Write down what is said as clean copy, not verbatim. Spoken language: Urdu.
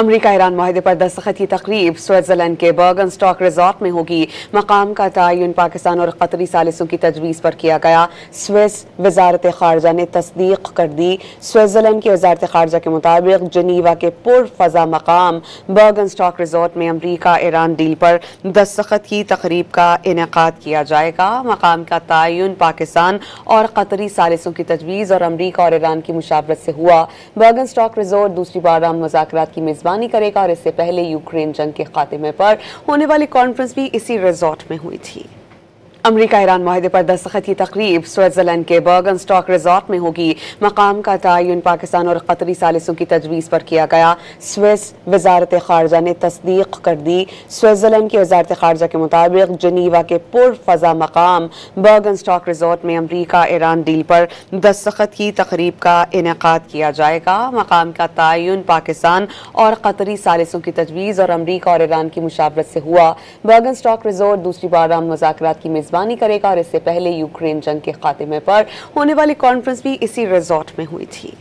امریکہ ایران معاہدے پر دستخط کی تقریب سوئٹزرلینڈ کے برگنسٹاک ریزارٹ میں ہوگی۔ مقام کا تعین پاکستان اور قطری ثالثوں کی تجویز پر کیا گیا۔ سوئس وزارت خارجہ نے تصدیق کر دی۔ سوئٹزرلینڈ کی وزارت خارجہ کے مطابق جنیوا کے پرفضا مقام برگنسٹاک ریزارٹ میں امریکہ ایران ڈیل پر دستخط کی تقریب کا انعقاد کیا جائے گا۔ مقام کا تعین پاکستان اور قطری ثالثوں کی تجویز اور امریکہ اور ایران کی مشاورت سے ہوا۔ برگنسٹاک ریزارٹ دوسری بار مذاکرات کی میزبانی کرے گا اور اس سے پہلے یوکرین جنگ کے خاتمے پر ہونے والی کانفرنس بھی اسی ریزارٹ میں ہوئی تھی۔ امریکہ ایران معاہدے پر دستخط کی تقریب سوئٹزرلینڈ کے برگنسٹاک ریزارٹ میں ہوگی۔ مقام کا تعین پاکستان اور قطری ثالثوں کی تجویز پر کیا گیا۔ سوئس وزارت خارجہ نے تصدیق کر دی۔ سوئٹزرلینڈ کی وزارت خارجہ کے مطابق جنیوا کے پرفضا مقام برگنسٹاک ریزارٹ میں امریکہ ایران ڈیل پر دستخط کی تقریب کا انعقاد کیا جائے گا۔ مقام کا تعین پاکستان اور قطری ثالثوں کی تجویز اور امریکہ اور ایران کی مشاورت سے ہوا۔ برگنسٹاک ریزارٹ دوسری بار مذاکرات کی میزبانی کرے گا اور اس سے پہلے یوکرین جنگ کے خاتمے پر ہونے والی کانفرنس بھی اسی ریزارٹ میں ہوئی تھی۔